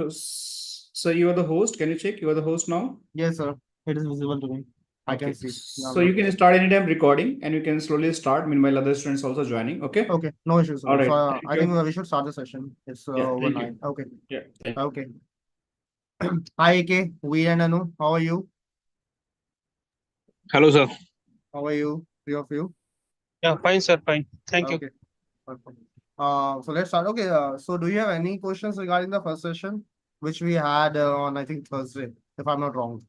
So you are the host. Can you check? You are the host now. Yes, sir. It is visible to me. I Okay. can see. So you can start anytime recording, and you can slowly start. Meanwhile, other students also joining. Okay. Okay, no issues, All sir. So right. Thank I think you. we should start the session. It's Yeah. over Thank you. 9. Okay. Yeah. Thank you. Okay. Hi, AK. We and Anu. How are you? Hello, sir. How are you? Three of you. Yeah, fine, sir. Fine. Thank you. Okay. Perfect. So let's start. Okay. So do you have any questions regarding the first session, which we had on I think Thursday, if I'm not wrong?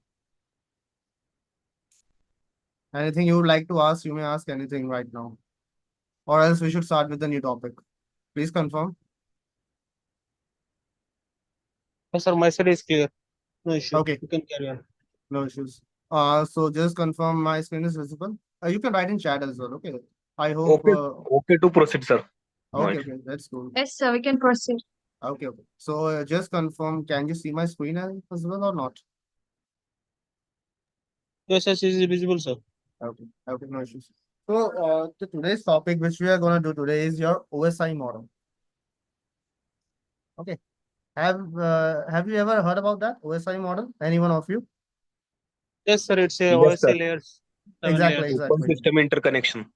Anything you would like to ask? You may ask anything right now, or else we should start with the new topic. Please confirm. Yes, sir, my side is clear. No issue. Okay. You can carry on. No issues. So just confirm my screen is visible. You can write in chat as well. Okay. I hope. Okay to proceed, sir. No Okay. issue. Okay. That's cool. Yes, sir, we can proceed. Okay. Okay. So just confirm. Can you see my screen as well or not? Yes, yes, it is visible, sir. Okay. Okay. No issues. So today's topic, which we are gonna do today, is your OSI model. Okay. Have you ever heard about that OSI model? Anyone of you? Yes, sir, it's a Yes, sir. OSI layers. 7 Exactly. layers. Open Exactly. system interconnection.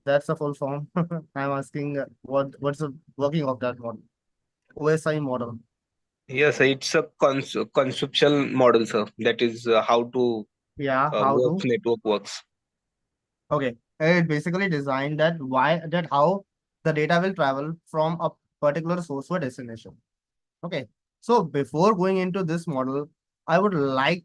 That's the full form. I'm asking what's the working of that model? OSI model. Yes, it's a conceptual model, sir. That is how to Yeah. How to? network works. Okay, it basically designed that how the data will travel from a particular source to a destination. Okay, so before going into this model, I would like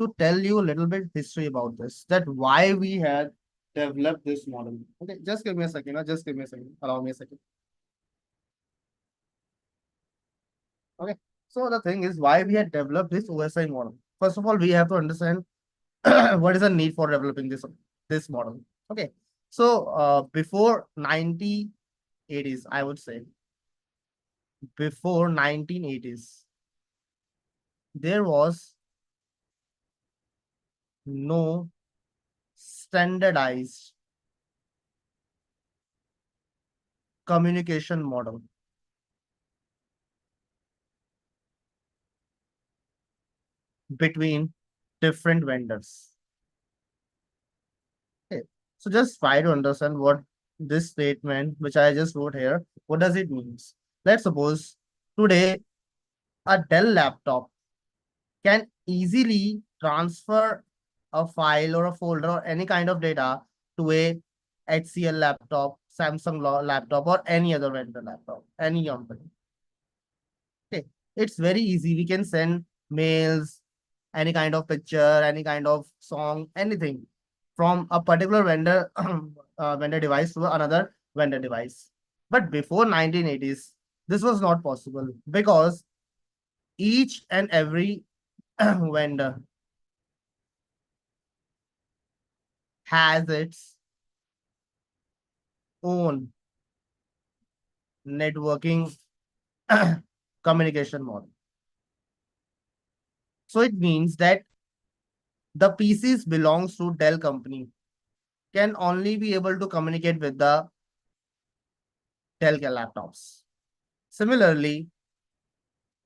to tell you a little bit history about this, that why we had developed this model. Okay, just give me a second. Just give me a second. Allow me a second. Okay, so the thing is why we had developed this OSI model. First of all, we have to understand what is the need for developing this model. Okay, so before 1980s, I would say before 1980s, there was no standardized communication model between different vendors. Okay, so just try to understand what this statement, which I just wrote here, what does it mean? Let's suppose today a Dell laptop can easily transfer a file or a folder or any kind of data to a HCL laptop, Samsung laptop, or any other vendor laptop, any company. Okay, it's very easy. We can send mails, any kind of picture, any kind of song, anything from a particular vendor vendor device to another vendor device. But before 1980s, this was not possible because each and every vendor has its own networking communication model. So it means that the PCs belongs to Dell company can only be able to communicate with the Dell laptops. Similarly,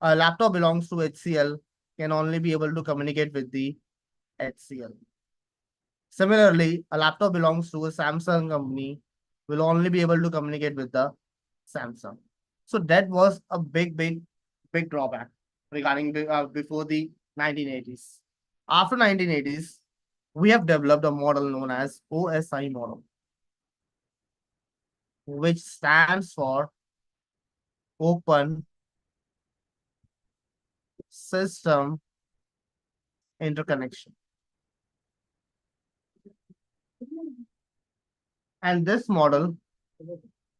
a laptop belongs to HCL can only be able to communicate with the HCL. Similarly, a laptop belongs to a Samsung company will only be able to communicate with the Samsung. So that was a big drawback regarding before the 1980s. After 1980s, we have developed a model known as OSI model, which stands for Open System Interconnection. And this model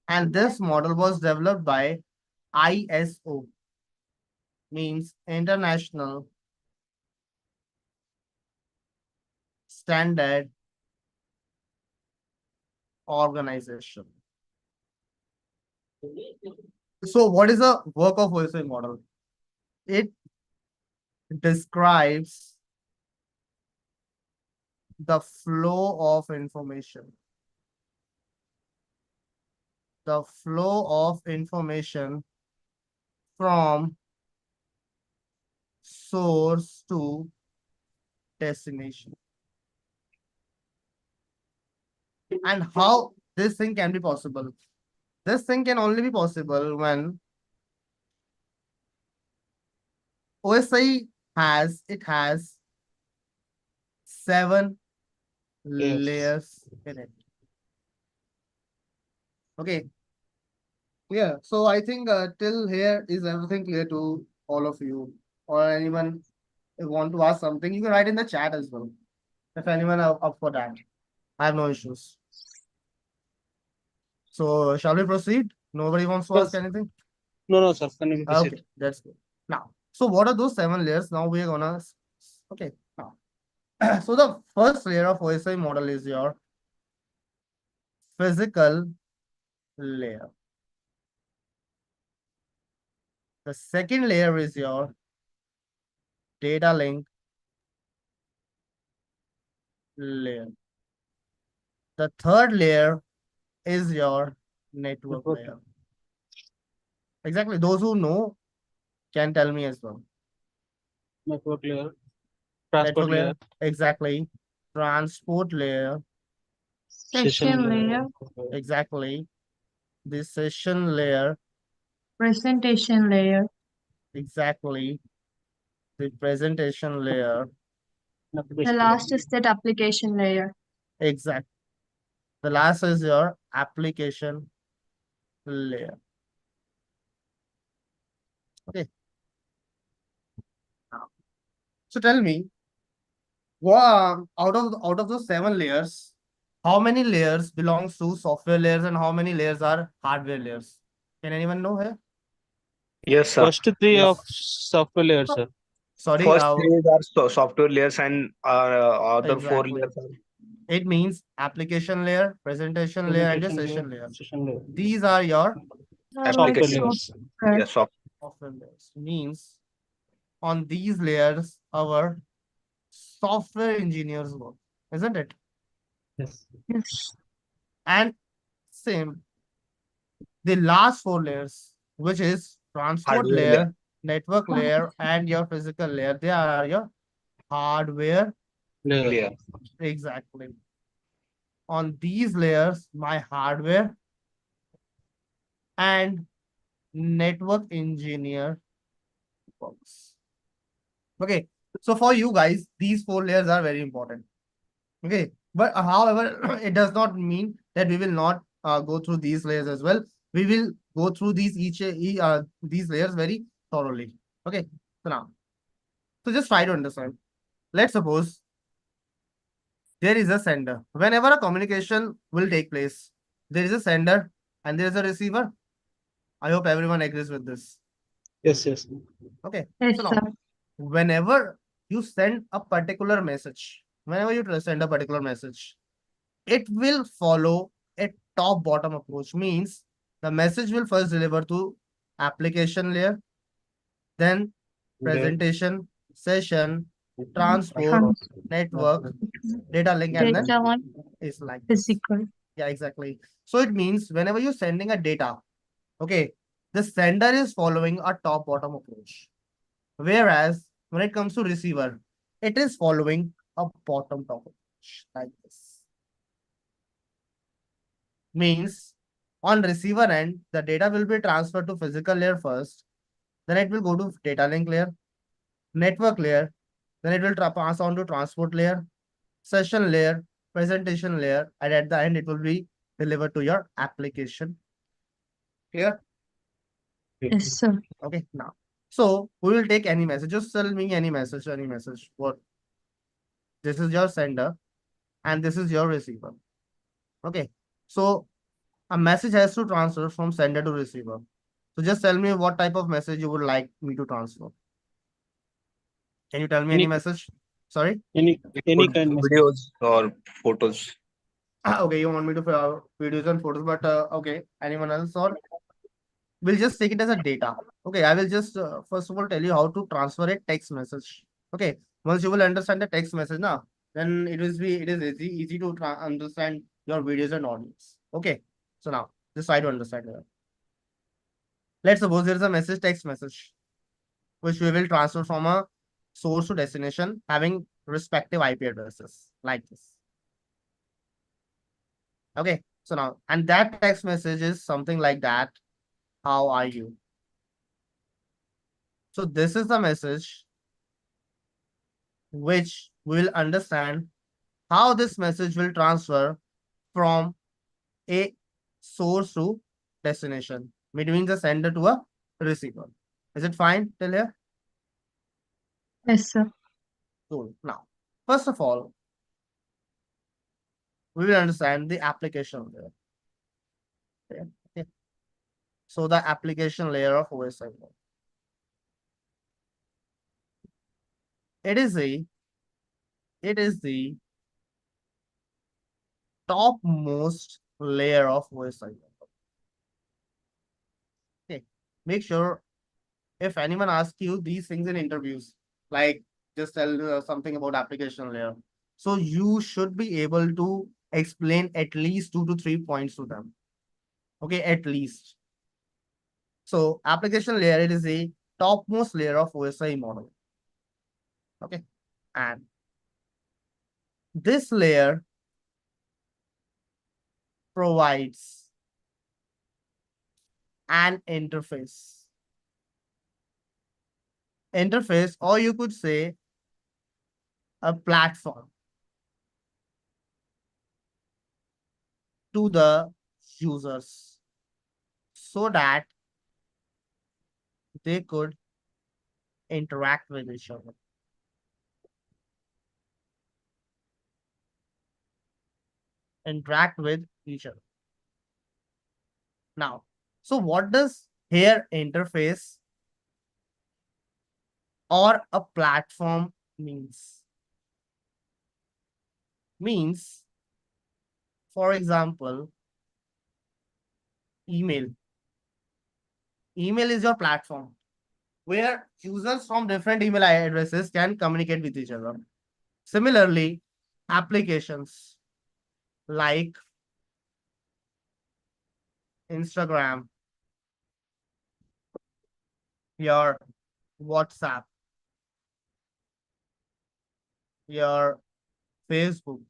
was developed by ISO, means International Standard Organization. So what is the work of OSI model? It describes the flow of information. The flow of information from source to destination. And how this thing can be possible? This thing can only be possible when OSI has 7 layers in it. Okay. Yeah. So I think till here is everything clear to all of you, or anyone want to ask something, you can write in the chat as well. If anyone are up for that, I have no issues. So shall we proceed? Nobody wants to ask anything? No, sir. Can you proceed? Okay, that's good. Now, so what are those 7 layers? Now we are gonna okay. Now, so the first layer of OSI model is your physical layer. The second layer is your data link layer. The third layer is your network layer. Exactly. Those who know can tell me as well. Network layer. Transport Network layer. layer. Exactly. Transport layer. Session layer, Exactly. The session layer. presentation layer, Exactly. The presentation layer. the last is that application layer. Exactly. The last is your application layer. Okay. So tell me, what out of those 7 layers, how many layers belongs to software layers and how many layers are hardware layers? Can anyone know here? Yes, sir. First three Yes. of software layer, sir. Sorry, First three are software layers and other 4 exactly. layers are It means application layer, presentation layer, and the session layer. Session layer. These are your Software application. layers. Yes, software layers. Means on these layers, our software engineers work, isn't it? Yes. Yes. And same, the last 4 layers, which is transport hardware layer, layer. network layer, and your physical layer, they are your hardware. Layer. Layer. Exactly. On these layers, my hardware and network engineer works. Okay. So for you guys, these 4 layers are very important. Okay. But however, it does not mean that we will not go through these layers as well. We will go through these layers very thoroughly. Okay. So now, so just try to understand. Let's suppose there is a sender. Whenever a communication will take place, there is a sender and there is a receiver. I hope everyone agrees with this. Yes, yes. Okay. Yes, So sir. now, whenever you send a particular message, it will follow a top-bottom approach. Means the message will first deliver to application layer, then presentation, session, transport, network, data link, and then Data one, it's like this. physical. Yeah, exactly. So it means whenever you're sending a data, okay, the sender is following a top-bottom approach. Whereas when it comes to receiver, it is following a bottom-top approach like this. Means on receiver end, the data will be transferred to physical layer first, then it will go to data link layer, network layer, then it will pass on to transport layer, session layer, presentation layer, and at the end it will be delivered to your application. Clear? Yes, sir. Okay, now. So we will take any message. Just tell me any message, What? This is your sender and this is your receiver. Okay. So a message has to transfer from sender to receiver. So just tell me what type of message you would like me to transfer. Can you tell me any message? Sorry? Any kind of videos or photos. Okay, you want me to videos and photos, but okay, anyone else, or we'll just take it as a data. Okay, I will just first of all tell you how to transfer a text message. Okay, once you will understand the text message now, then it is easy to understand your videos and audios. Okay, so now just try to understand that. Let's suppose there is a message, text message, which we will transfer from a source to destination having respective IP addresses like this. Okay, so now, and that text message is something like that. How are you? So this is the message which we will understand how this message will transfer from a source to destination between the sender to a receiver. Is it fine till here? Yes, sir. Cool. Now, first of all, we will understand the application layer. Okay. So the application layer of OSI. It is the topmost layer of OSI. Okay. Make sure if anyone asks you these things in interviews, like just tell something about application layer. So you should be able to explain at least 2 to 3 points to them. Okay, at least. So application layer, it is a topmost layer of OSI model. Okay, and this layer provides an interface. Interface, or you could say a platform to the users so that they could interact with each other. Interact with each other. Now, so what does here interface or a platform means? Means, for example, email. Email is your platform where users from different email addresses can communicate with each other. Similarly, applications like Instagram, your WhatsApp, your Facebook.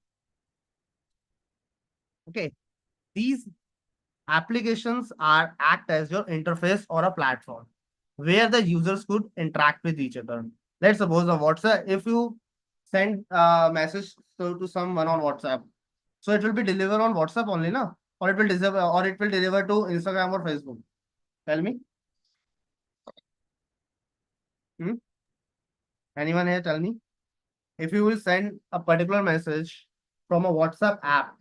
Okay, these applications are act as your interface or a platform where the users could interact with each other. Let's suppose a WhatsApp, if you send a message to someone on WhatsApp, so it will be delivered on WhatsApp only, no? Or it will deliver to Instagram or Facebook. Tell me. Hmm? Anyone here tell me? If you will send a particular message from a WhatsApp app,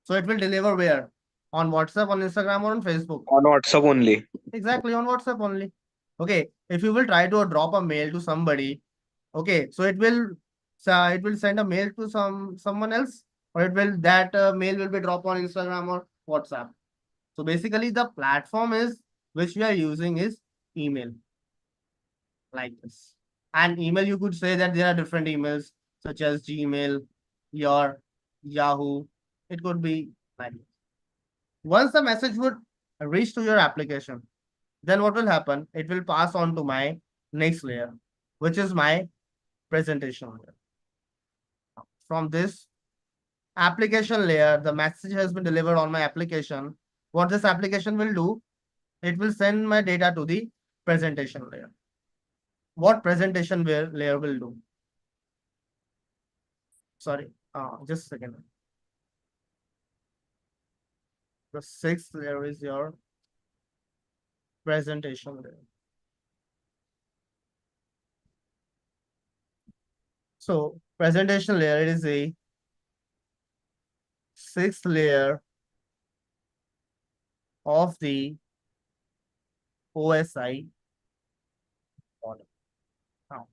so it will deliver where? On WhatsApp, on Instagram, or on Facebook? On WhatsApp only. Exactly, on WhatsApp only. Okay, if you will try to drop a mail to somebody, okay, so it will send a mail to someone else, or that mail will be dropped on Instagram or WhatsApp. So basically, the platform is which we are using is email, like this. And email, you could say that there are different emails such as Gmail, your Yahoo. It could be like this. Once the message would reach to your application, then what will happen? It will pass on to my next layer, which is my presentation layer. From this application layer, the message has been delivered on my application. What this application will do, it will send my data to the presentation layer. What presentation layer will do? Sorry, just a second. The sixth layer is your presentation layer. So presentation layer, it is a sixth layer of the OSI model. Now,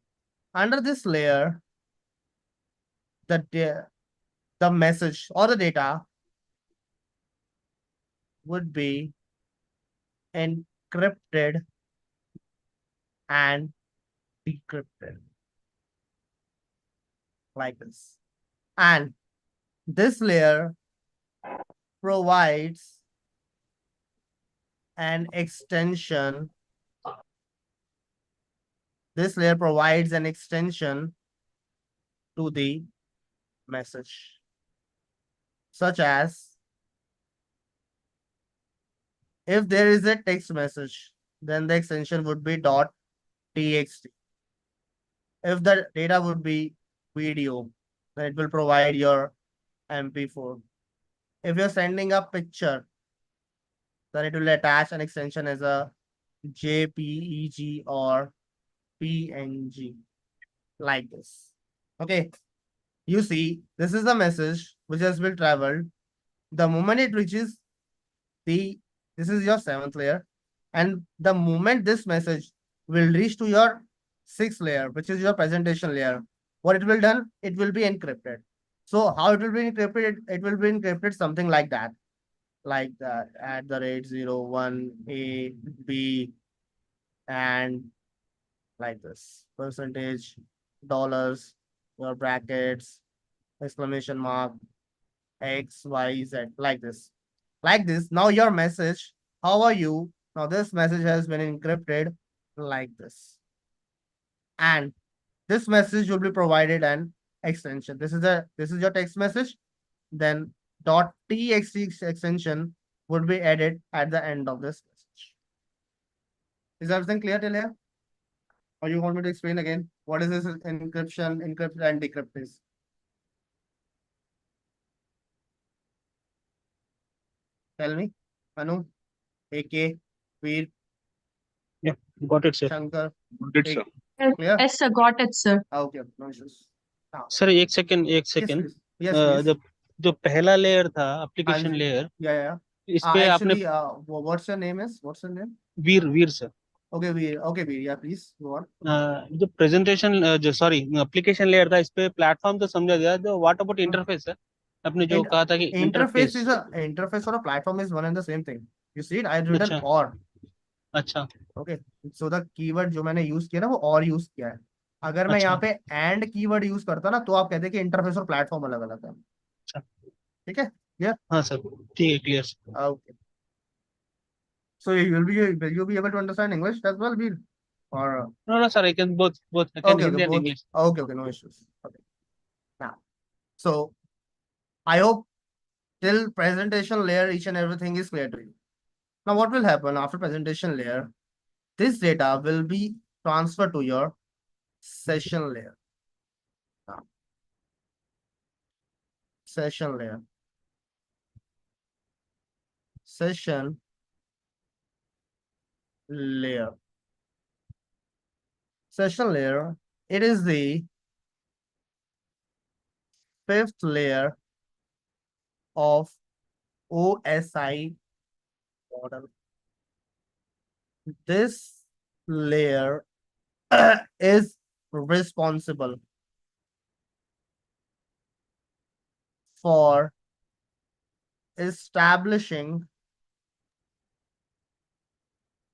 under this layer, the message or the data would be encrypted and decrypted like this. And this layer provides an extension. This layer provides an extension to the message, such as if there is a text message, then the extension would be .txt. If the data would be video, then it will provide your MP4. If you're sending a picture, then it will attach an extension as a JPEG or PNG, like this. Okay. You see, this is the message which has been traveled. The moment it reaches this is your 7th layer. And the moment this message will reach to your 6th layer, which is your presentation layer, what it will done? It will be encrypted. So how it will be encrypted? It will be encrypted something like that. Like that, @01AB, and like this, percentage, dollars, your brackets, exclamation mark, X, Y, Z, like this. Like this. Now your message, how are you? Now this message has been encrypted like this. And this message will be provided an extension. This is your text message. Then .txt extension would be added at the end of this message. Is everything clear till here? Or you want me to explain again? What is this encryption, encrypt and decrypt is? Tell me, Anu, AK, Veer, Got it, sir. Shankar. Good, sir. Clear? Yes, sir. Got it, sir. Okay, no issues. Now, sir एक second yes, please. Yes, please. जब जो पहला layer था application जी. Layer Yeah. इस पे आपने Actually, what's your name is? What's your name? Veer sir Okay, Veer. Okay, Veer. Yeah, please go on. जो presentation जो सॉरी एप्लीकेशन लेयर था इस पे प्लेटफॉर्म तो समझा गया जो व्हाट अबाउट इंटरफेस है आपने जो कहा था कि Interface interface is a interface or a platform is one and the same thing. You see it? I written अच्छा or. अच्छा Okay. So the keyword जो मैंने यूज किया ना वो और यूज किया है. अगर मैं यहाँ अच्छा पे एंड कीवर्ड यूज करता ना तो आप कहते कि इंटरफेस और प्लेटफॉर्म अलग अलग है. अच्छा ठीक है? Yeah. हाँ सर ठीक है clear sir Okay. So will you be able to understand English as well, Veer? Or no sir I can both I can okay, Hindi and both. English Okay, no issues. Okay. Now, so I hope till presentation layer each and everything is clear to you. Now, what will happen after presentation layer? This data will be transferred to your session layer. Now, session layer. Session layer. Session layer. It is the 5th layer of OSI model. This layer is responsible for establishing,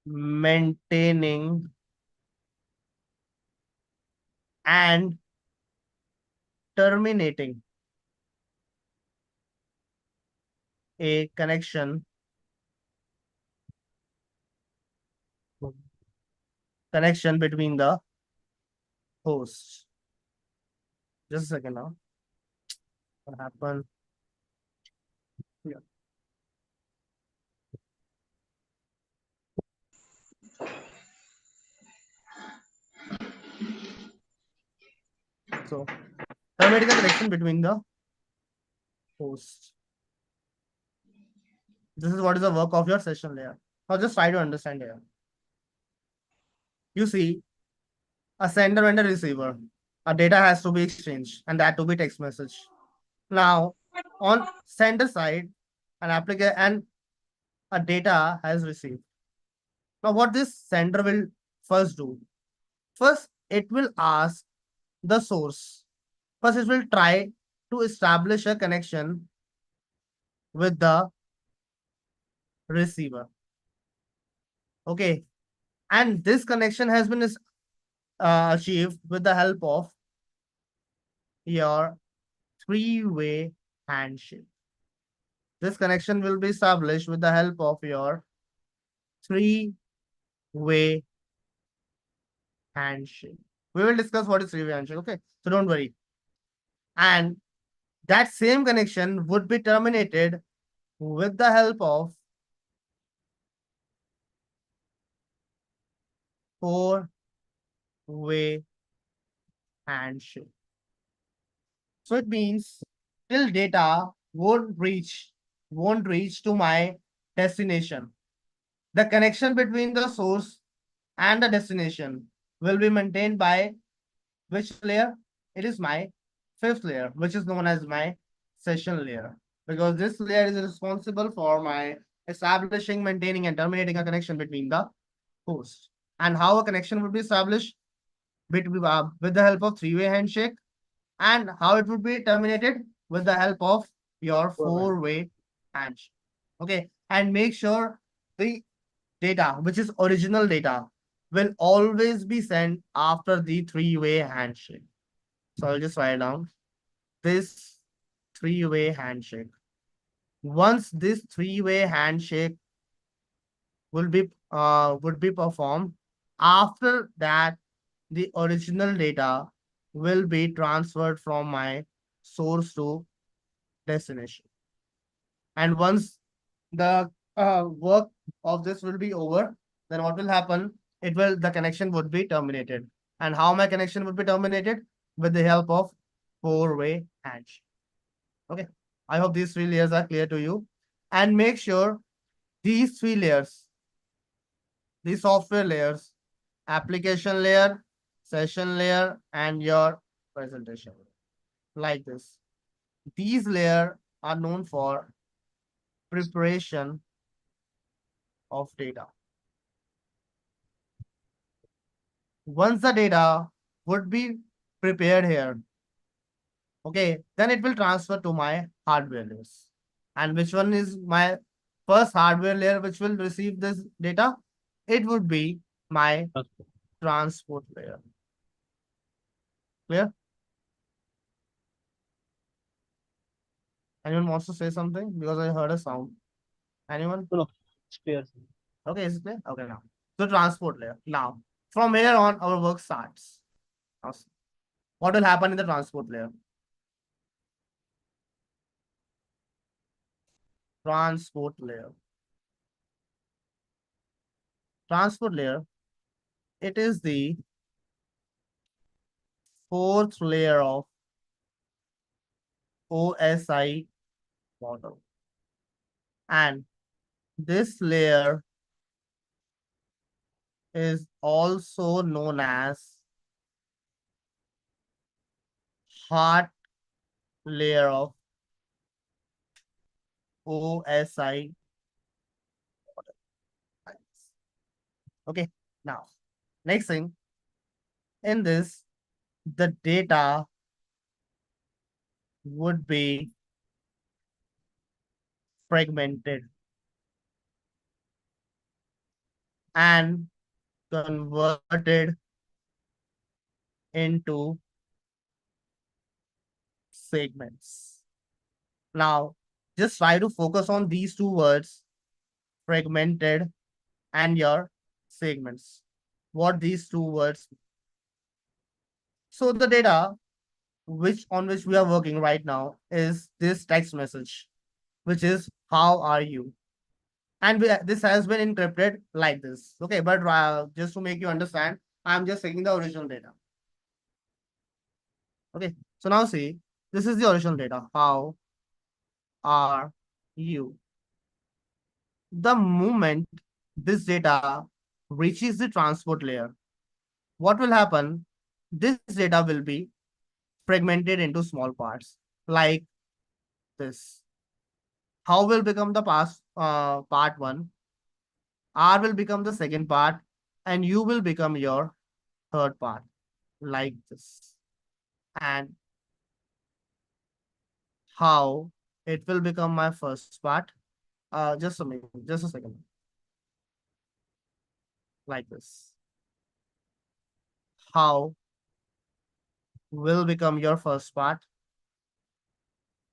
maintaining, and terminating a connection between the hosts. Just a second now. What happened? Yeah. So, terminating a connection between the hosts. This is what is the work of your session layer. Now, just try to understand here. You see, a sender and a receiver. A data has to be exchanged, and that to be text message. Now, on sender side, an application and a data has received. Now, what this sender will first do? First, it will ask the source. First, it will try to establish a connection with the receiver. Okay. And this connection has been achieved with the help of your 3-way handshake. This connection will be established with the help of your three-way handshake. We will discuss what is three-way handshake, okay? So don't worry. And that same connection would be terminated with the help of four-way handshake. So it means till data won't reach to my destination. The connection between the source and the destination will be maintained by which layer? It is my fifth layer, which is known as my session layer. Because this layer is responsible for my establishing, maintaining, and terminating a connection between the host. And how a connection would be established with the help of three-way handshake, and how it would be terminated with the help of your four-way handshake. Okay, and make sure the data, which is original data, will always be sent after the three-way handshake. So I'll just write down this three-way handshake. Once this three-way handshake would be performed, after that the original data will be transferred from my source to destination. And once the work of this will be over, then what will happen? The connection would be terminated. And how my connection would be terminated? With the help of four-way handshake. Okay. I hope these three layers are clear to you. And make sure these three layers, these software layers, application layer, session layer, and your presentation like this. These layers are known for preparation of data. Once the data would be prepared here, okay, then it will transfer to my hardware layers. And which one is my first hardware layer which will receive this data? It would be my transport layer. Clear? Anyone wants to say something? Because I heard a sound. Anyone? No, it's clear. Okay, is it clear? Okay, now. So transport layer. Now, from here on, our work starts. Now, what will happen in the transport layer? Transport layer. Transport layer, it is the fourth layer of OSI model. And this layer is also known as heart layer of OSI. Okay, now, next thing, in this, the data would be fragmented and converted into segments. Now, just try to focus on these two words, fragmented and your segments. What these two words mean. So the data on which we are working right now is this text message, which is how are you? And this has been encrypted like this. Okay, but just to make you understand, I'm just taking the original data. Okay, so now see, this is the original data. How are you? The moment this data reaches the transport layer, what will happen? This data will be fragmented into small parts like this. How will become the part one? R will become the second part, and U will become your third part, like this. And how it will become my first part? Just a minute, just a second. Like this. How will become your first part?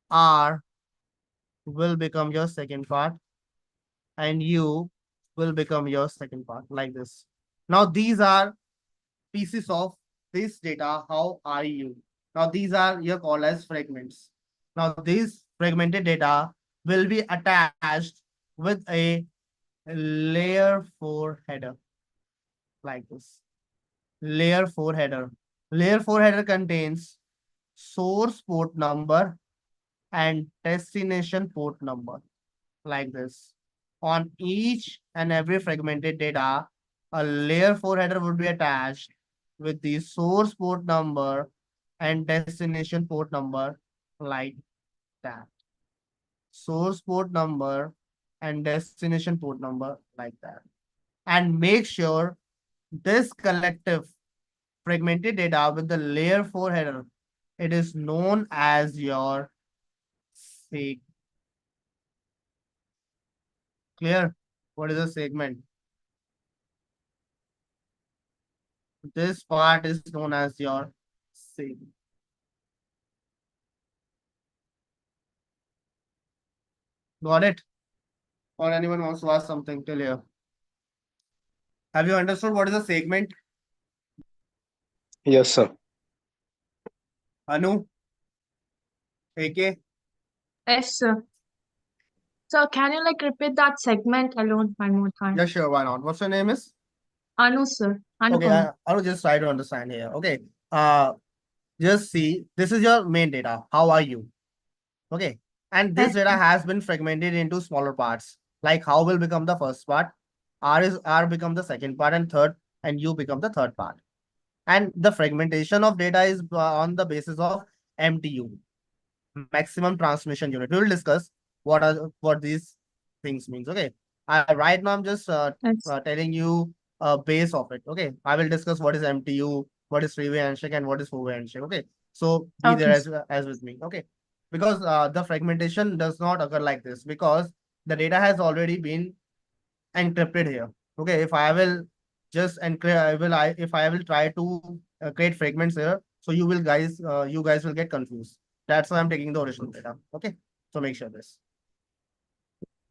R will become your second part, and U will become your second part like this. Now these are pieces of this data. How are you? Now these are your called as fragments. Now these fragmented data will be attached with a layer 4 header like this. Layer 4 header. Layer 4 header contains source port number and destination port number like this. On each and every fragmented data, a layer 4 header would be attached with the source port number and destination port number like that. Source port number and destination port number like that. And make sure this collective fragmented data with the layer 4 header, it is known as your segment. Clear? What is a segment? This part is known as your segment. Got it? Or anyone wants to ask something till here? Have you understood what is a segment? Yes, sir. Anu? AK? Yes, sir. So can you like repeat that segment alone one more time? Yeah, sure. Why not? What's your name is? Anu, sir. Anu Okay, I'll just try to understand here. Okay. Just see, this is your main data. How are you? Okay. And this Yes, data has been fragmented into smaller parts. Like how will become the first part, R become the second part, and third, and U become the third part. And the fragmentation of data is on the basis of MTU, maximum transmission unit. We will discuss what these things means. Okay. Right now I'm just yes. telling you a base of it. Okay. I will discuss what is MTU, what is three-way handshake, and what is four-way handshake. Okay. So be there Okay. as with me. Okay. Because the fragmentation does not occur like this because the data has already been encrypted here. Okay. If I will just encrypt, if I will try to create fragments here, so you guys will get confused. That's why I'm taking the original data. Okay. So make sure this.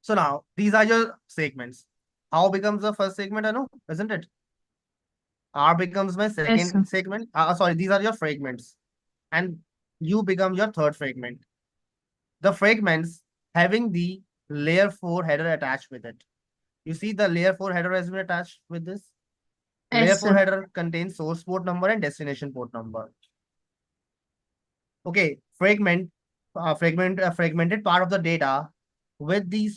So now these are your segments. How becomes the first segment? I know, isn't it? R becomes my Yes, sir. second segment. Sorry, these are your fragments. And U become your third fragment. The fragments having the layer 4 header attached with it. You see the layer 4 header has been attached with this. Layer Yes, 4 sir. header contains source port number and destination port number. Okay, fragmented part of the data with the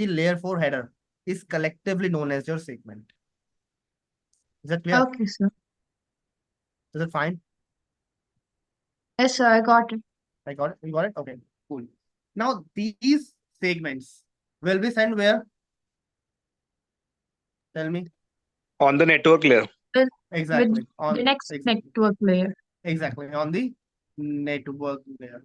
layer 4 header is collectively known as your segment. Is that clear? Okay, sir. Is it fine? Yes, sir. I got it. I got it. You got it? Okay, cool. Now these segments will be sent where? Tell me. On the network layer. With Exactly. the next Exactly. network layer. Exactly. On the network layer.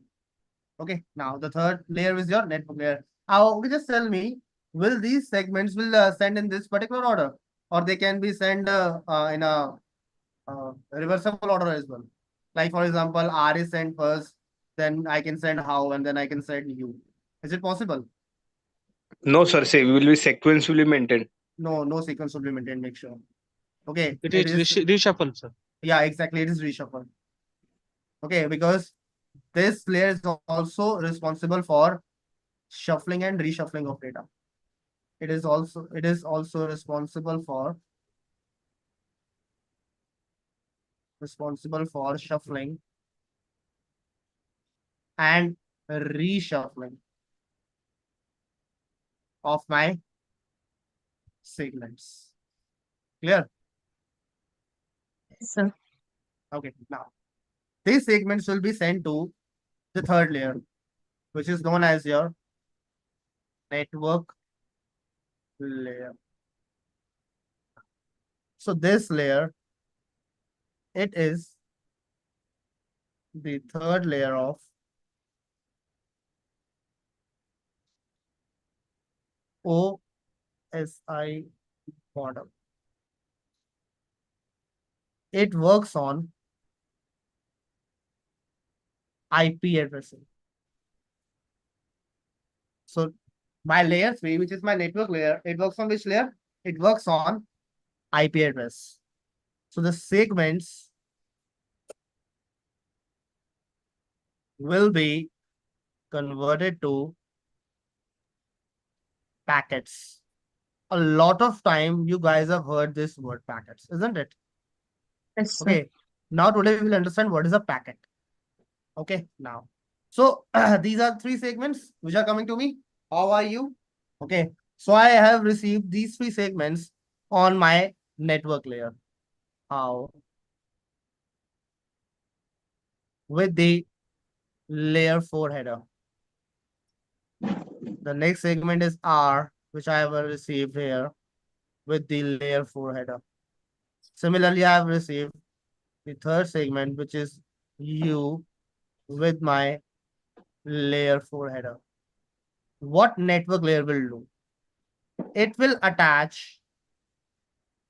Okay. Now the third layer is your network layer. Okay, just tell me, will these segments will send in this particular order, or they can be sent in a reversible order as well? Like for example, R is sent first, then I can send how, and then I can send U. Is it possible? No, sir. Say will be sequence will be maintained. No, no sequence will be maintained. Make sure. Okay. It It is is. reshuffle, sir. Yeah, exactly. It is reshuffle. Okay, because this layer is also responsible for shuffling and reshuffling of data. It is also responsible for shuffling and reshuffling of my segments. Clear? Yes, sir. Okay, now these segments will be sent to the third layer, which is known as your network layer. So this layer, it is the third layer of OSI model. It works on IP addressing. So my layer 3, which is my network layer, it works on which layer? It works on IP address. So the segments will be converted to packets. A lot of time you guys have heard this word packets, isn't it? Yes, sir. Okay. Now today we will understand what is a packet. Okay, now. So these are three segments which are coming to me. How are you? Okay. So I have received these three segments on my network layer. How? With the layer 4 header. The next segment is R, which I have received here with the layer 4 header. Similarly, I have received the third segment, which is U with my layer 4 header. What network layer will do? It will attach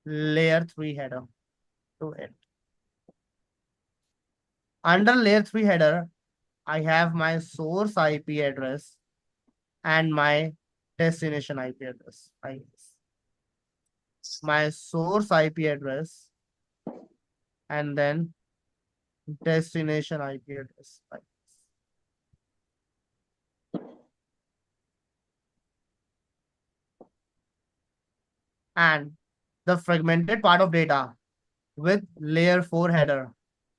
layer 3 header to it. Under layer 3 header, I have my source IP address and my destination IP address. My source IP address and then destination IP address. And the fragmented part of data with layer 4 header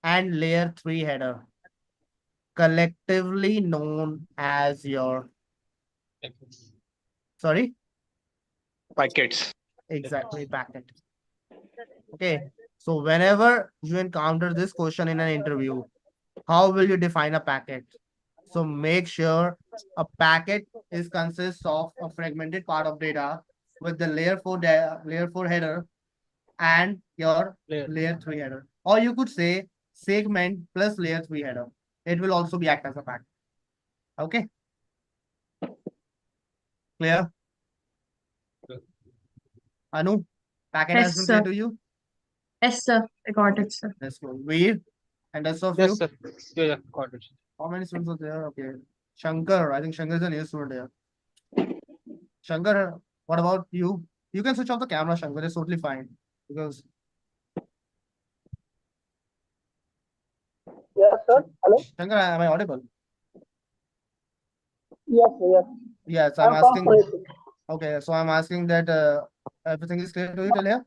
and layer 3 header, collectively known as your, sorry, Packets. exactly, packet. Okay, so whenever you encounter this question in an interview, how will you define a packet? So make sure a packet is consists of a fragmented part of data with the layer 4 header and your layer 3 header. Or you could say segment plus layer 3 header. It will also be act as a packet. Okay. Clear? Anu, packet has Yes, been clear sir. to you? Yes, sir. I got it, sir. Let's go. Veer and rest of Yes, you. sir. Yeah, got it. How many students are there? Okay. Shankar, I think Shankar is a new student here. Shankar, what about you? You can switch off the camera, Shankar. It's totally fine. Because Yes, sir. Hello. Shankar, am I audible? Yes, sir, yes. Yes, I'm I'm from asking. Pune. Okay, so I'm asking that everything is clear to you till here?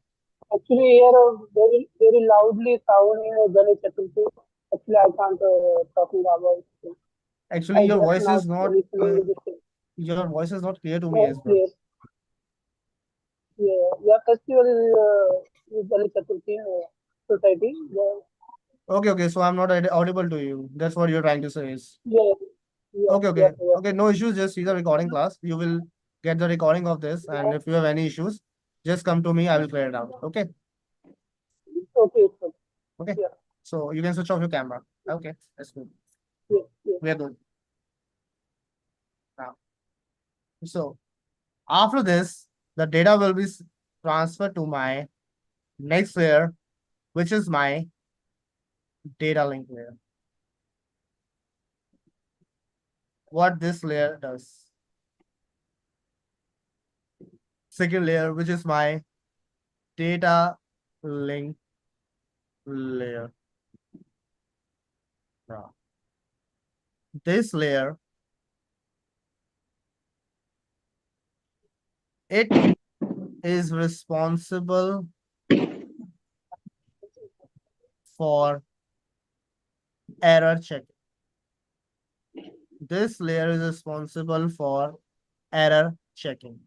Actually, here very loudly sound in Ganesh Chaturthi. Actually, I can't talking about. Actually, I your just voice not is not listening to this thing. clear to me Oh, as well. clear. Yeah, yeah. Festival is Ganesh Chaturthi society. Yeah, Okay, so I'm not audible to you. That's what you're trying to say is. yeah, yes, yes, yes. Okay, no issues. Just see the recording class. You will get the recording of this. And if you have any issues, just come to me. I will clear it out. Okay. Okay, sir. Okay. Yeah, So you can switch off your camera. Okay, that's good. yes, yes. We are good. Now, so after this, the data will be transferred to my next layer, which is my data link layer. What this layer does. Second layer, which is my data link layer. Now, this layer, it is responsible for error checking. This layer is responsible for error checking.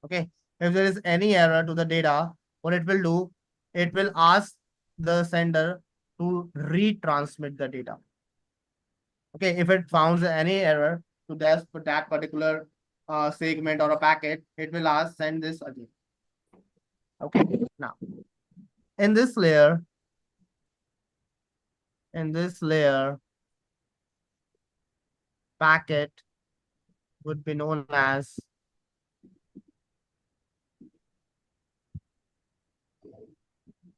Okay. If there is any error to the data, what it will do, it will ask the sender to retransmit the data. Okay. If it finds any error to that particular segment or a packet, it will ask send this again. Okay. Now, in this layer, packet would be known as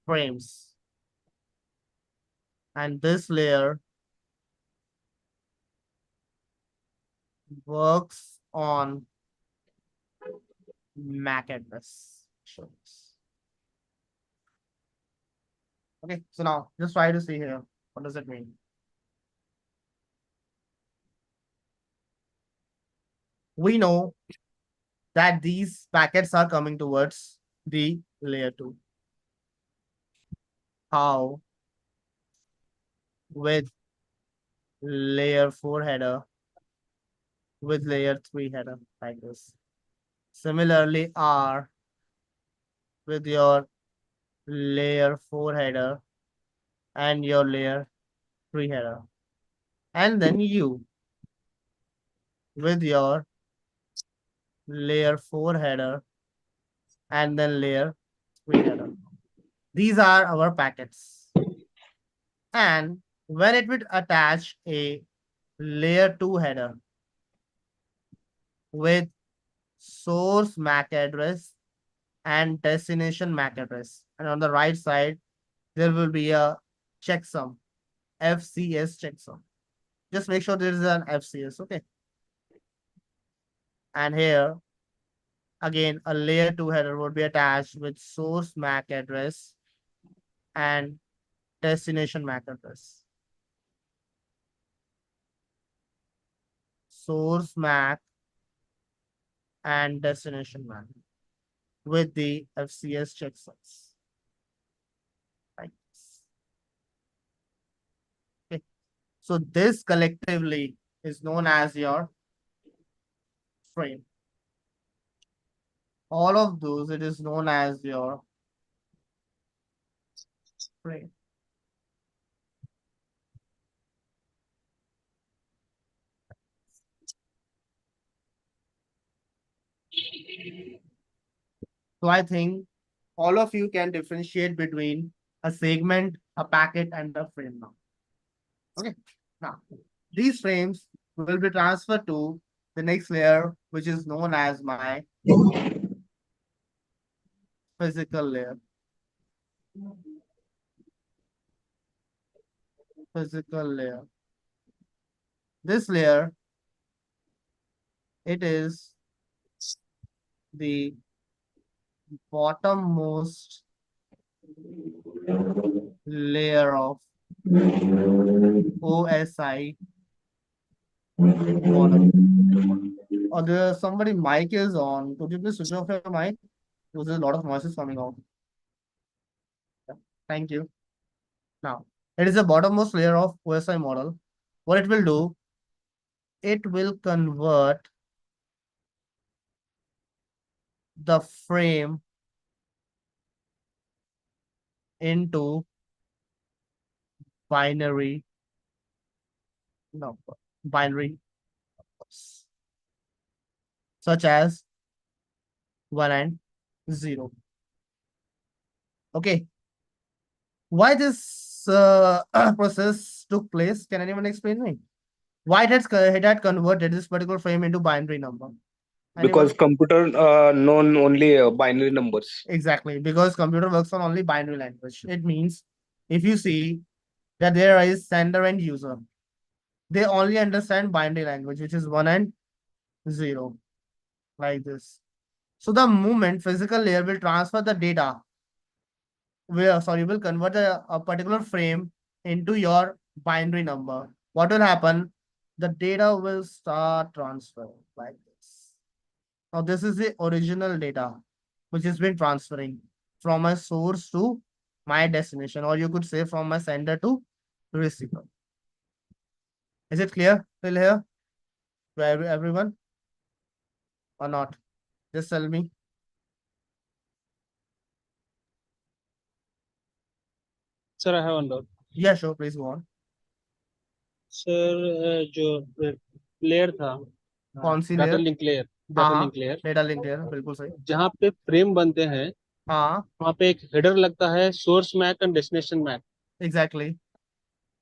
frames. And this layer works on MAC address. show this. Okay, so now just try to see here. What does it mean? We know that these packets are coming towards the layer 2. How? With layer 4 header, with layer 3 header, like this. Similarly, R with your layer 4 header and your layer 3 header. And then U with your layer 4 header and then layer 3 header. These are our packets. And when it would attach a layer 2 header with source MAC address and destination MAC address, and on the right side there will be a checksum, FCS checksum. Just make sure there is an FCS, okay? And here again a layer 2 header would be attached with source MAC address and destination MAC address. Source MAC and destination MAC with the FCS checksums. Like this. Okay. So this collectively is known as your frame. All of those, it is known as your frame. So I think all of you can differentiate between a segment, a packet, and a frame now. Okay. Now, these frames will be transferred to the next layer, which is known as my physical layer. Physical layer. This layer, it is the bottommost layer of OSI model. Or there somebody mic is on. Could you please switch off your mic? Because there's a lot of noises coming out. Thank you. Now, it is the bottommost layer of OSI model. What it will do, it will convert the frame into binary number, binary numbers, such as 1 and 0. Okay. Why this process took place? Can anyone explain me? Why it had converted this particular frame into binary number? Anyone? Because computer known only binary numbers. Exactly, because computer works on only binary language. It means if you see that there is sender and user, they only understand binary language, which is 1 and 0, like this. So the moment physical layer will transfer the data, will convert a particular frame into your binary number. What will happen? The data will start transferring like this. Now this is the original data which has been transferring from my source to my destination, or you could say from my sender to receiver. Is it clear till here to everyone or not? Just tell me. Sir, I have one doubt. Yeah, sure, please go on. Sir जो layer था कौन सी data layer? Link layer हाँ data हाँ, link layer data link layer, बिल्कुल सही। जहाँ पे फ्रेम बनते हैं हाँ वहाँ पे एक हेडर लगता है source MAC and destination MAC, exactly.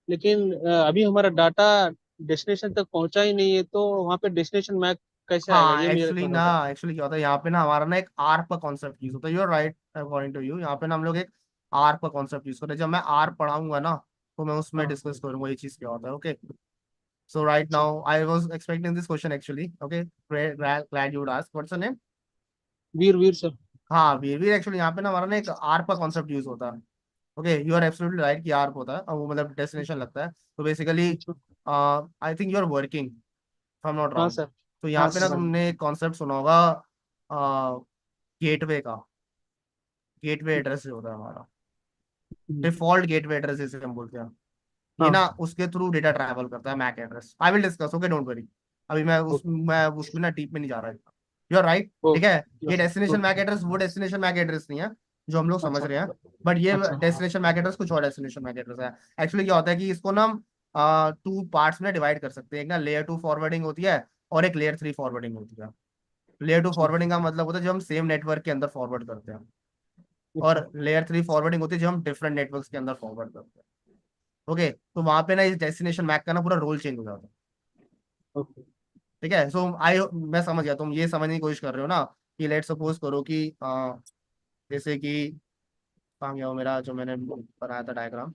लेकिन अभी हमारा डाटा डेस्टिनेशन तक पहुंचा ही नहीं है, तो वहाँ पे डेस्टिनेशन मैक कैसे आएगा, हाँ ये मेरा एक्चुअली क्वेश्चन था। एक्चुअली क्या होता है यहाँ पे ना, हमारा ना एक आर्प का कॉन्सेप्ट यूज होता है। You are right according to you. यहाँ पे ना हम लोग एक आर्प का कॉन्सेप्ट यूज करते हैं। जब मैं आर्प पढ़ाऊंगा ना तो मैं उसमें डिस्कस करूंगा ये चीज क्या होता है। Okay, so right now I was expecting this question actually. Okay, glad you would ask. What's your name? Veer Veer sir. हाँ वीर एक्चुअली यहाँ पे ना हमारा ना एक आर्प का कॉन्सेप्ट यूज होता है। Okay you are absolutely right कि आर्प होता है और वो मतलब डेस्टिनेशन लगता है। तो बेसिकली अच्छा। I think you are working if I am not हाँ रॉन्ग। सर। तो यहाँ हाँ पे ना सर। तुमने एक कॉन्सेप्ट सुना होगा गेटवे का। गेटवे एड्रेस होता है हमारा, डिफॉल्ट गेटवे एड्रेस जिसे हम बोलते हैं। ये हाँ। ना उसके थ्रू डेटा ट्रैवल करता है MAC address. I will discuss, okay don't worry. अभी मैं उसमें ना डीप में नहीं जा रहा। यू आर राइट, ठीक है। ये डेस्टिनेशन मैक एड्रेस वो डेस्टिनेशन मैक एड्रेस नहीं है जो हम लोग समझ अच्छा। रहे हैं। बट ये अच्छा। डेस्टिनेशन मैक एड्रेस कुछ और डेस्टिनेशन मैक एड्रेस है। एक्चुअली क्या होता है कि इसको ना हम टू पार्ट्स में डिवाइड कर सकते हैं। एक ना लेयर 2 फॉरवर्डिंग होती है और एक लेयर 3 फॉरवर्डिंग होती है। लेयर 2 फॉरवर्डिंग का मतलब होता है जब हम सेम नेटवर्क के अंदर फॉरवर्ड करते हैं, अच्छा। और लेयर 3 फॉरवर्डिंग होती है जब हम डिफरेंट नेटवर्क्स के अंदर फॉरवर्ड करते हैं। ओके तो वहां पे ना इस डेस्टिनेशन मैक का ना पूरा रोल चेंज हो जाता है। ओके। ठीक है सो आई मैं समझ गया तुम ये समझने की कोशिश कर रहे हो ना कि लेट सपोज करो कि जैसे कि कहाँ गया वो मेरा जो मैंने बनाया था diagram.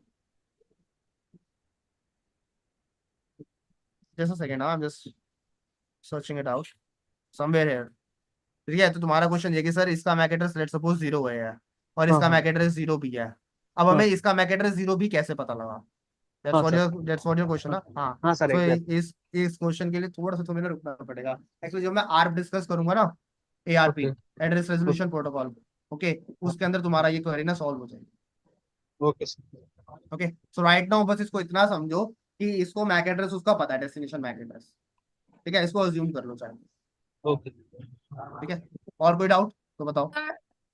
Just second, I am just searching it out somewhere here. ठीक है तो तुम्हारा क्वेश्चन ये कि सर इसका मैक एड्रेस लेट सपोज 0 है और हाँ इसका हाँ मैक एड्रेस 0 भी है। अब हमें हाँ इसका मैक एड्रेस 0 भी कैसे पता लगा? हाँ sir. That's what your question ना। हाँ हाँ सर सो एग्जैक्ट। इस क्वेश्चन के लिए थोड़ा सा तुम्हें ना रुकना पड़ेगा। एक्चुअली जब मैं आर्प डिस्कस करूंगा ना, ARP okay. Address resolution protocol, okay उसके अंदर तुम्हारा ये क्वेरी ना सॉल्व हो जाएगी। Okay sir. Okay so right now बस इसको इतना समझो कि इसको मैक एड्रेस उसका पता है, डेस्टिनेशन मैक एड्रेस। ठीक है इसको अज्यूम कर लो चाहे। ओके। ठीक है और कोई डाउट तो बताओ।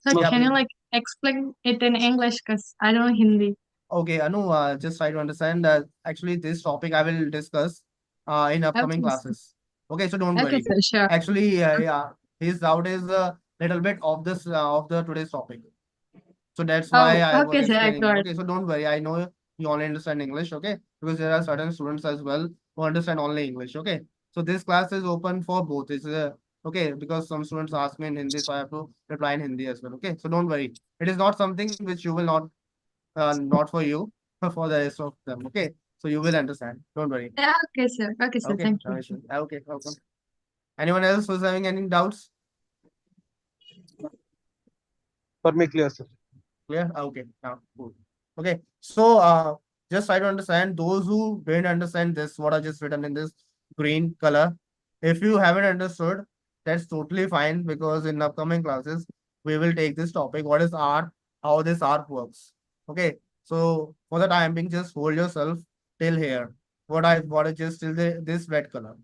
Sir, या can you like explain it in English? Because I don't know Hindi. okay Anu, just try to understand actually this topic I will discuss in upcoming Okay, sir. classes. Okay so don't Okay, worry. sir, sure. Actually yeah his doubt is a little bit of this of the today's topic. So that's why Oh, I was okay, sir, I explaining. got it. Okay, so don't worry. I know you only understand English, okay? Because there are certain students as well who understand only English, okay? So this class is open for both. It's okay because some students ask me in Hindi, so I have to reply in Hindi as well. Okay, so don't worry. It is not something which you will not for you, for the rest of them. Okay, so you will understand. Don't worry. Yeah, okay, sir. Okay, sir. Okay, Thank no you. issue. Okay, welcome. Anyone else who's having any doubts? For me clear sir. Clear? Okay, now cool. Okay, so just try to understand those who didn't understand this, what I just written in this green color. If you haven't understood, that's totally fine because in upcoming classes we will take this topic. What is R? How this R works? Okay, so for the time being, just hold yourself till here. What I just till this red color.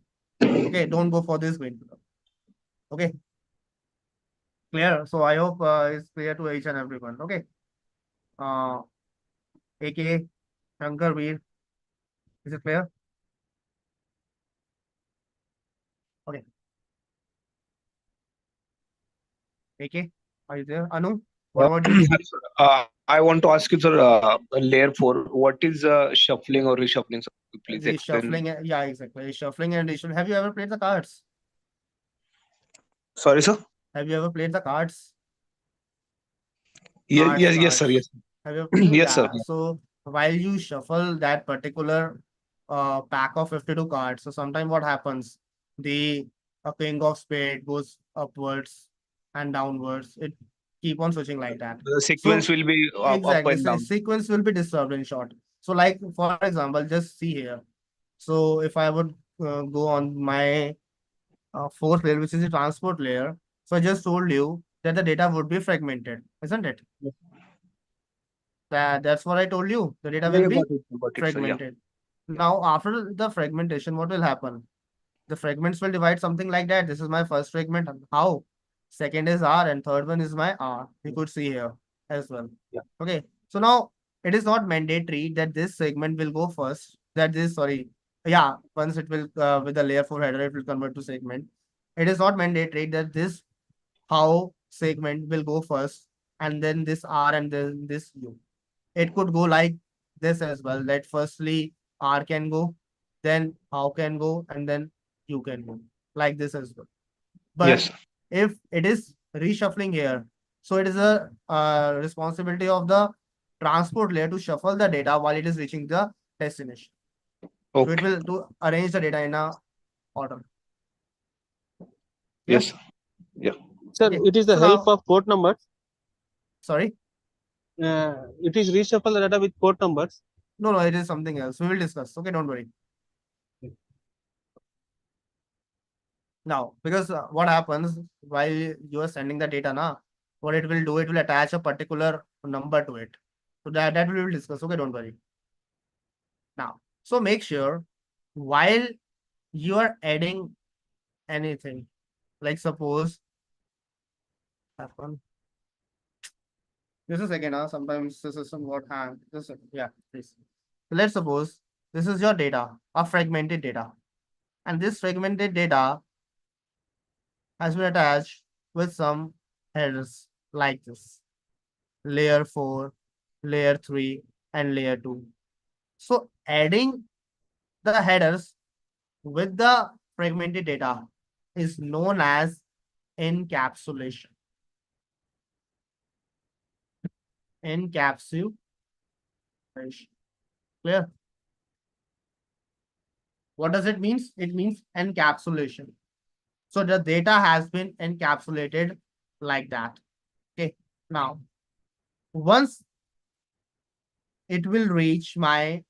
Okay, don't go for this green color. Okay, clear. So I hope it's clear to each and everyone. Okay. aka Shankar Veer. Is it clear? Okay. AK, are you there? Anu, what about you? Yes, sir. I want to ask you, sir, layer 4, what is shuffling or reshuffling? Sir? Please The explain. shuffling, yeah, exactly. Shuffling and reshuffling. Have you ever played the cards? Sorry, sir. Have you ever played the cards? Yes, sir. Cards. Yes, Have you? yes, sir. Yeah. So while you shuffle that particular pack of 52 cards, so sometimes what happens? The king of spade goes upwards and downwards. It keep on switching like that. The sequence So will be up exactly, and so down. sequence will be disturbed in short. So like for example, just see here. So if I would go on my fourth layer, which is the transport layer, so I just told you that the data would be fragmented, isn't it? That's what I told you. The data Yeah, will you be got it, sir. Yeah. fragmented. Now, after the fragmentation, what will happen? The fragments will divide something like that. This is my first fragment. How? Second is R and third one is my R. You could see here as well. Yeah. Okay. So now it is not mandatory that this segment will go first. That this, sorry. Yeah, once it will, with the layer 4 header, it will convert to segment. It is not mandatory that this how segment will go first and then this R and then this U. It could go like this as well. That firstly R can go, then how can go, and then you can go like this as well. But Yes. if it is reshuffling here, so it is a responsibility of the transport layer to shuffle the data while it is reaching the destination. So it Okay. will to arrange the data in a order. Yes. Yeah. Sir, Okay. it is the So help now, of port numbers. sorry, It is reshuffle the data with port numbers. no, it is something else. We will discuss. Okay, don't worry. Now, because what happens while you are sending the data, na, what it will do, it will attach a particular number to it. So that we will discuss. Okay, don't worry. Now, so make sure while you are adding anything, like suppose, happen. Just a second, sometimes the system got hang. Just a second. Yeah, please. So let's suppose this is your data, a fragmented data, and this fragmented data has been attached with some headers like this: layer 4, layer 3, and layer 2. So adding the headers with the fragmented data is known as encapsulation. Encapsulation. Clear? What does it mean? It means encapsulation. So the data has been encapsulated like that. Okay. Now, once it will reach my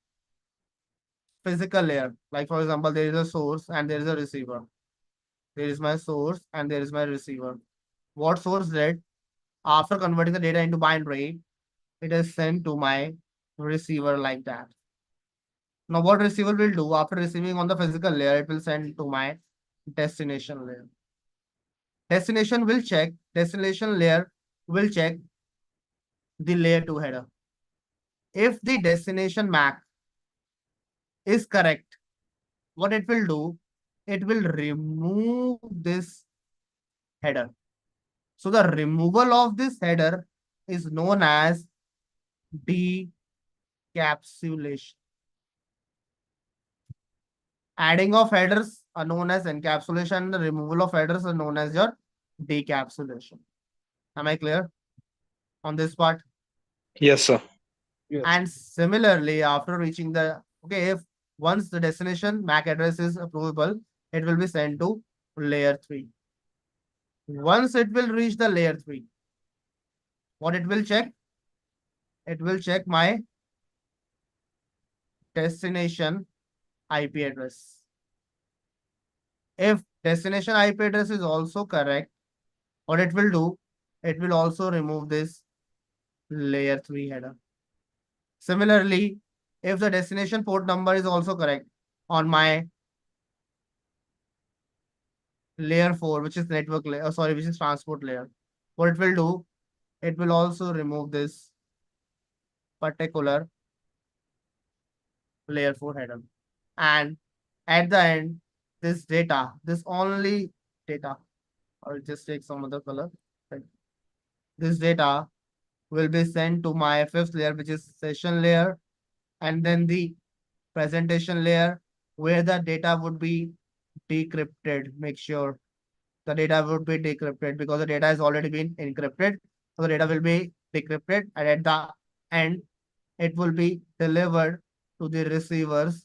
physical layer, like for example, there is a source and there is a receiver. There is my source and there is my receiver. What source did? After converting the data into binary, it is sent to my receiver like that. Now, what receiver will do after receiving on the physical layer, it will send to my destination layer. Destination layer will check the layer 2 header. If the destination MAC is correct, what it will do, it will remove this header. So the removal of this header is known as decapsulation. Adding of headers are known as encapsulation. The removal of headers are known as your decapsulation. Am I clear on this part? Yes, sir. Yes. And similarly, after reaching the, okay, if once the destination MAC address is approvable, it will be sent to layer 3. Once it will reach the layer 3, what it will check? It will check my destination IP address. If destination IP address is also correct, what it will do? It will also remove this layer 3 header. Similarly, if the destination port number is also correct on my layer 4, which is network layer, which is transport layer, what it will do? It will also remove this particular layer 4 header. And at the end, this data, this only data, I'll just take some other color. Right. This data will be sent to my 5th layer, which is session layer, and then the presentation layer, where the data would be decrypted. Make sure the data would be decrypted because the data has already been encrypted. So the data will be decrypted, and at the end, it will be delivered to the receiver's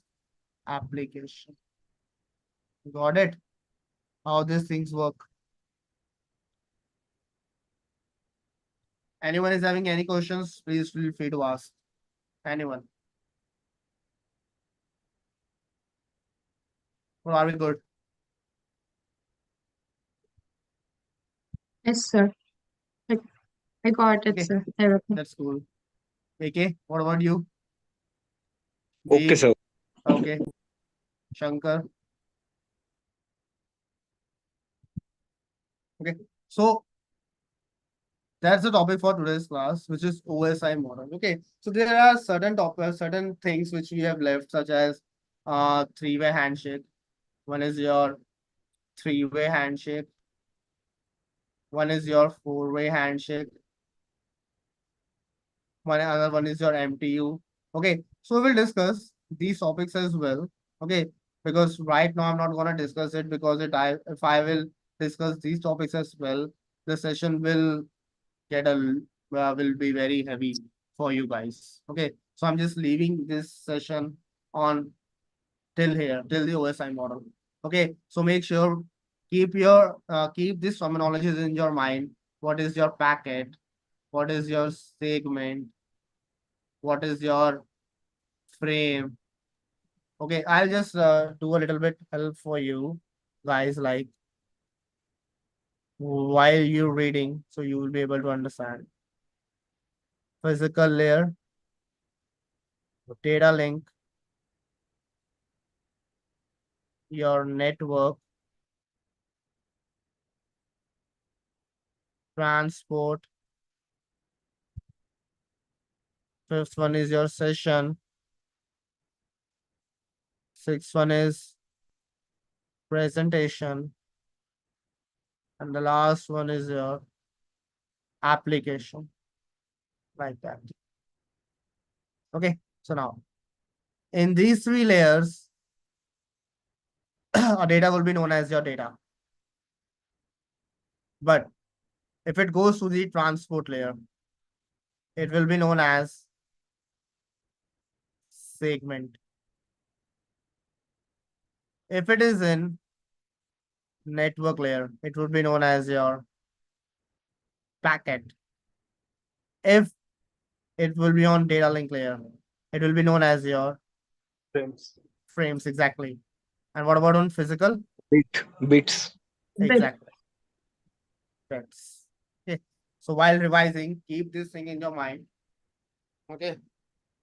application. Got it? How these things work? Anyone is having any questions? Please feel free to ask. Anyone? Or are we good? Yes, sir. I got it, Okay. sir. Everything. That's cool. AK, what about you? Okay, Deep? sir. Okay. Shankar. Okay. So that's the topic for today's class, which is OSI model. Okay. So there are certain topics, certain things which we have left, such as three-way handshake. One is your three-way handshake. One is your four-way handshake. Another one is your MTU. Okay. So we will discuss these topics as well. Okay. Because right now I'm not gonna discuss it because if I will discuss these topics as well, the session will will be very heavy for you guys. Okay, so I'm just leaving this session on till here, till the OSI model. Okay, so make sure keep these terminologies in your mind. What is your packet? What is your segment? What is your frame? Okay, I'll just do a little bit help for you guys, like while you're reading, so you will be able to understand. Physical layer, data link, your network, transport. Fifth one is your session. Sixth one is presentation. And the last one is your application, like that. Okay, so now in these three layers, a data will be known as your data. But if it goes to the transport layer, it will be known as segment. If it is in network layer, it would be known as your packet. If it will be on data link layer, it will be known as your frames, exactly. And what about on physical? Bits. Exactly. That's okay. So while revising, keep this thing in your mind. Okay.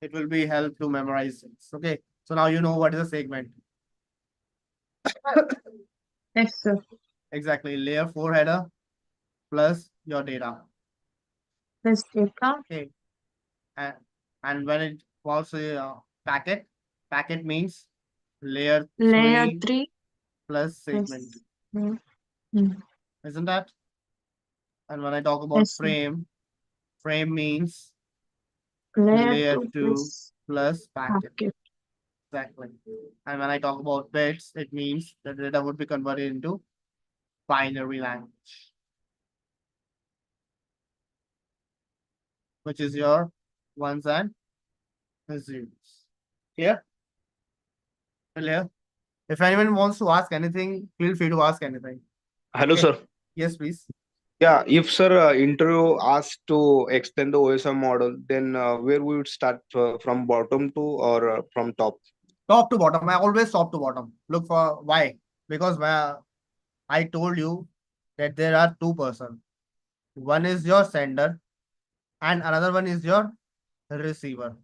It will be help to memorize it. Okay. So now you know what is a segment. Yes, sir. Exactly. Layer 4 header plus your data. This data. Okay. And when it was a packet means layer Layer 3 3. plus segment. Yes. Mm. Isn't that? And when I talk about Yes, sir. frame means Layer layer 2 2 plus packet. packet. Exactly. And when I talk about bits, it means the data would be converted into binary language, which is your ones and zeros. Clear? Clear? If anyone wants to ask anything, feel free to ask anything. Hello, Okay. sir. Yes, please. Yeah, if sir interview asked to extend the OSI model, then where we would start from bottom to or from top? Top to bottom. I always top to bottom. Look for why? Because I told you that there are two persons. One is your sender and another one is your receiver.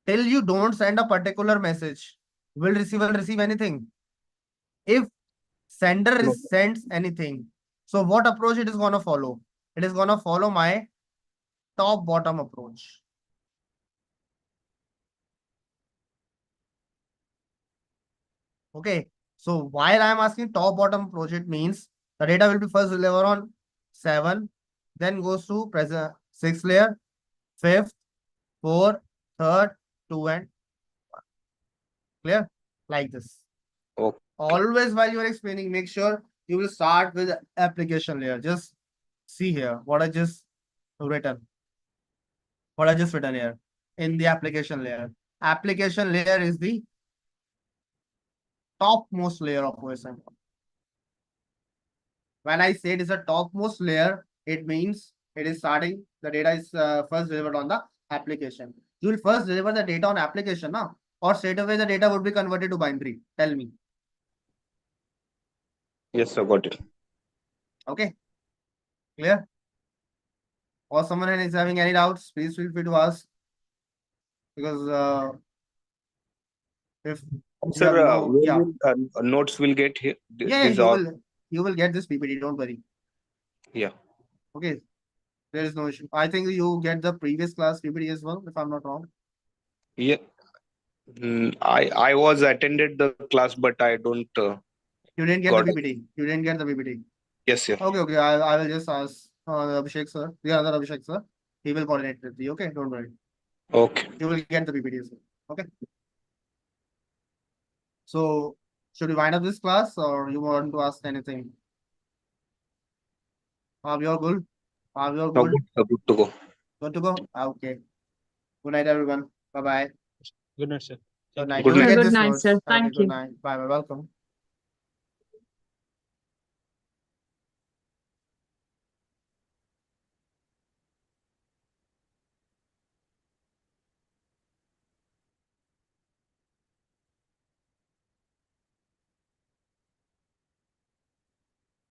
Till you don't send a particular message, will receiver receive anything? If sender No. sends anything, so what approach it is going to follow? It is going to follow my top bottom approach. Okay, so while I am asking top bottom approach, it means the data will be first delivered on 7, then goes to present 6th layer, 5th, 4th, 3rd, 2 and 1. Clear? Like this. Okay. Always while you are explaining, make sure you will start with application layer. Just see here what I just written. What I just written here in the application layer. Application layer is the topmost layer of OSI. When I say it is a topmost layer, it means it is starting, the data is first delivered on the application. You will first deliver the data on application now, or straight away the data would be converted to binary. Tell me. Yes, sir, got it. Okay. Clear? Or someone is having any doubts, please feel free to ask. Because if you Sir, have no, where yeah. will notes will get here? Yeah, These you will get this PPT, don't worry. Yeah. Okay. There is no issue. I think you get the previous class PPT as well, if I'm not wrong. Yeah. I was attended the class, but I don't. You didn't get got the it. PPT. You didn't get the PPT. Yes, sir. Okay. I will just ask Abhishek sir, the other Abhishek sir. He will coordinate with you. Okay, don't worry. Okay. You will get the PPT as well. Okay. So, should we wind up this class or you want to ask anything? Are we all good? Are we all good? Good to go. Good to go? Okay. Good night, everyone. Bye bye. Good night, sir. Good night. Good You will night. get Good this night, notes. sir. Okay, Thank good you. night. Bye bye. Welcome.